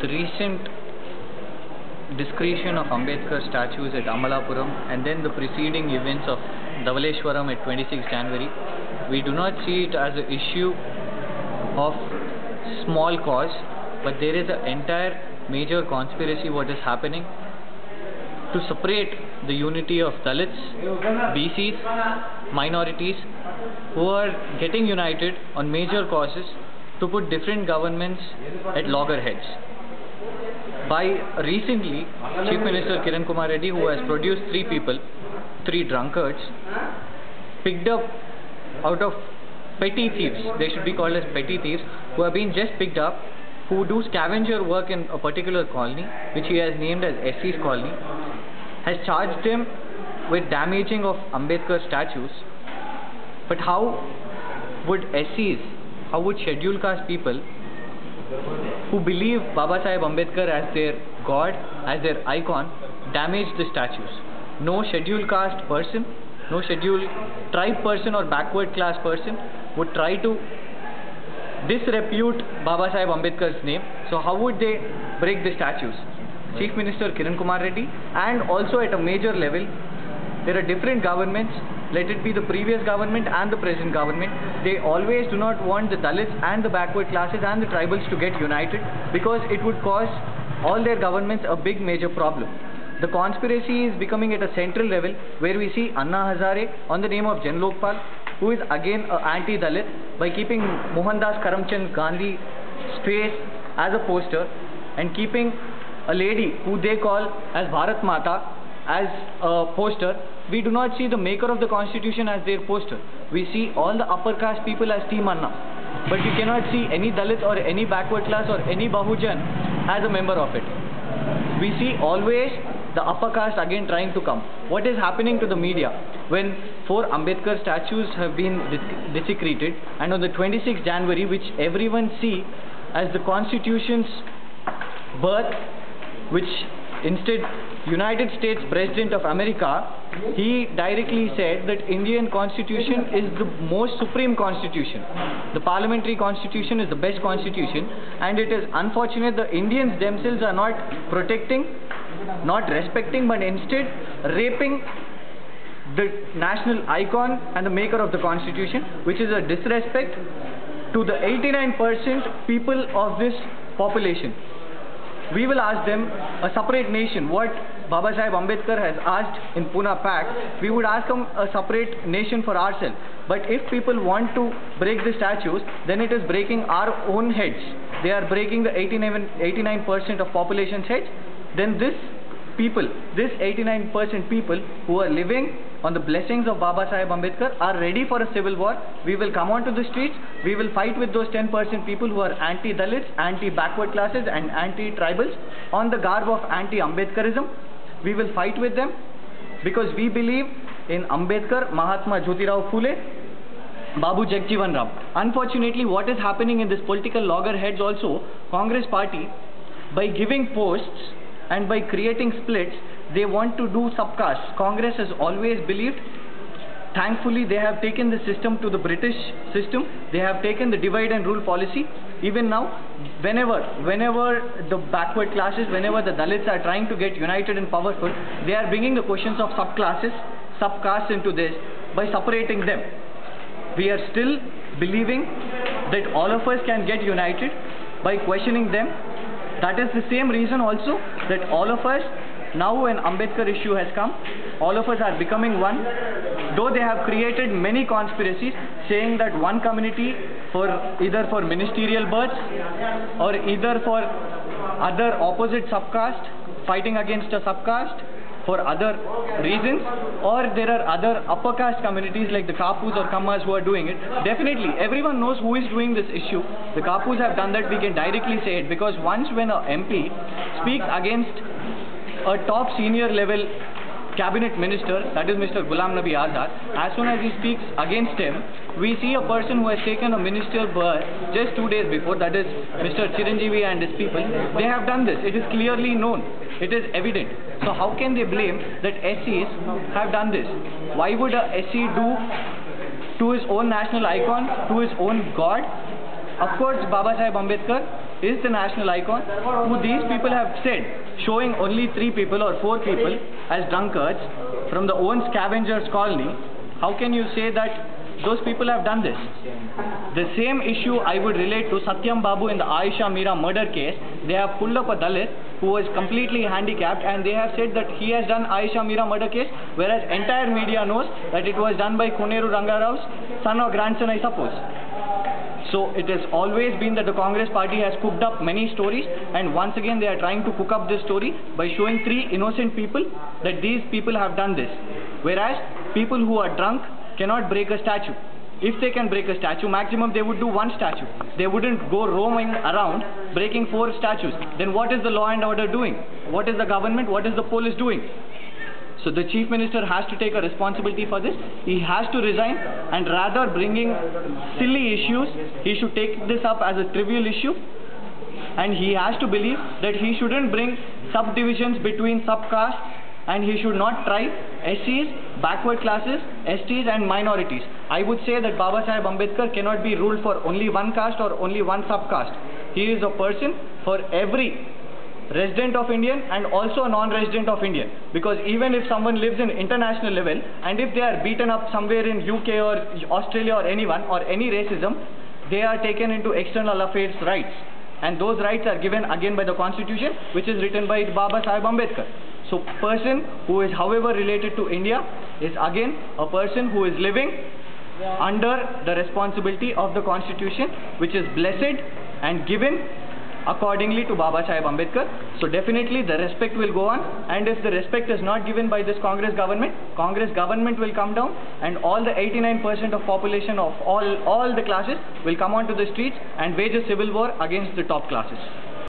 The recent desecration of Ambedkar statues at Amalapuram and then the preceding events of Dhavaleshwaram at 26 January, we do not see it as an issue of small cause, but there is an entire major conspiracy what is happening to separate the unity of Dalits, BCs, minorities who are getting united on major causes to put different governments at loggerheads. By recently, Chief Minister Kiran Kumar Reddy, who has produced three drunkards, picked up out of petty thieves, they should be called as petty thieves, who have been just picked up, who do scavenger work in a particular colony, which he has named as SC's colony, has charged them with damaging of Ambedkar statues. But how would SCs, how would scheduled caste people who believe Baba Saheb Ambedkar as their god, as their icon, damage the statues? No scheduled caste person, no scheduled tribe person or backward class person would try to disrepute Baba Saheb Ambedkar's name. So how would they break the statues? Chief Minister Kiran Kumar Reddy, and also at a major level, there are different governments, let it be the previous government and the present government, they always do not want the Dalits and the backward classes and the tribals to get united, because it would cause all their governments a big major problem. The conspiracy is becoming at a central level, where we see Anna Hazare on the name of Jan Lokpal, who is again an anti-Dalit, by keeping Mohandas Karamchand Gandhi's face as a poster and keeping a lady who they call as Bharat Mata as a poster. We do not see the maker of the constitution as their poster. We see all the upper caste people as Team Anna, but we cannot see any Dalit or any backward class or any Bahujan as a member of it. We see always the upper caste again trying to come. What is happening to the media when 4 Ambedkar statues have been desecrated, and on the 26th January, which everyone see as the constitution's birth, which instead United States President of America, he directly said that Indian constitution is the most supreme constitution. The parliamentary constitution is the best constitution, and it is unfortunate the Indians themselves are not protecting, not respecting, but instead raping the national icon and the maker of the constitution, which is a disrespect to the 89% people of this population. We will ask them a separate nation. What Baba Saheb Ambedkar has asked in Pune Pact, we would ask them a separate nation for ourselves. But if people want to break the statues, then it is breaking our own heads. They are breaking the 89% of population's heads. Then this 89% people who are living on the blessings of Baba Saheb Ambedkar are ready for a civil war. We will come onto the streets, we will fight with those 10% people who are anti-Dalits, anti-backward classes and anti-tribals on the garb of anti-Ambedkarism. We will fight with them because we believe in Ambedkar, Mahatma Jyotirao Phule, Babu Jagjivan Ram. Unfortunately, what is happening in this political loggerheads also, Congress party, by giving posts and by creating splits, they want to do subcaste. Congress has always believed, thankfully they have taken the system to the British system, they have taken the divide and rule policy. Even now, whenever the backward classes, whenever the Dalits are trying to get united and powerful, they are bringing the questions of subcastes into this by separating them. We are still believing that all of us can get united by questioning them. That is the same reason also that all of us, now when Ambedkar issue has come, all of us are becoming one. Though they have created many conspiracies saying that one community for either for ministerial births or either for other opposite subcaste fighting against a subcaste for other reasons, or there are other upper caste communities like the Kapus or Kammas who are doing it. Definitely, everyone knows who is doing this issue. The Kapus have done that, we can directly say it, because once when a MP speaks against a top senior level cabinet minister, that is Mr. Ghulam Nabi Azad, as soon as he speaks against him, we see a person who has taken a ministerial berth just 2 days before, that is Mr. Chiranjeevi and his people. They have done this. It is clearly known. It is evident. So how can they blame that SCs have done this? Why would a SC do to his own national icon, to his own god? Of course, Baba Saheb Ambedkar is the national icon, who these people have said, showing only 3 people or 4 people as drunkards from the own scavengers colony, how can you say that those people have done this? The same issue I would relate to Satyam Babu in the Aisha Meera murder case. They have pulled up a Dalit who was completely handicapped, and they have said that he has done Aisha Meera murder case, whereas entire media knows that it was done by Koneru Rangarao's son or grandson, I suppose. So it has always been that the Congress party has cooked up many stories, and once again they are trying to cook up this story by showing 3 innocent people that these people have done this, whereas people who are drunk cannot break a statue. If they can break a statue, maximum they would do 1 statue. They wouldn't go roaming around breaking 4 statues. Then what is the law and order doing? What is the government? What is the police doing? So the Chief Minister has to take a responsibility for this. He has to resign, and rather bringing silly issues, he should take this up as a trivial issue, and he has to believe that he shouldn't bring subdivisions between subcastes, and he should not try SCs, backward classes, STs and minorities. I would say that Baba Saheb Ambedkar cannot be ruled for only one caste or only one subcaste. He is a person for every resident of Indian and also a non-resident of Indian, because even if someone lives in international level and if they are beaten up somewhere in UK or Australia or anyone or any racism, they are taken into external affairs rights, and those rights are given again by the constitution, which is written by Baba Saheb Ambedkar. So person who is however related to India is again a person who is living under the responsibility of the constitution, which is blessed and given accordingly to Baba Saheb Ambedkar. So definitely the respect will go on, and if the respect is not given by this Congress government will come down, and all the 89% of population of all the classes will come onto the streets and wage a civil war against the top classes.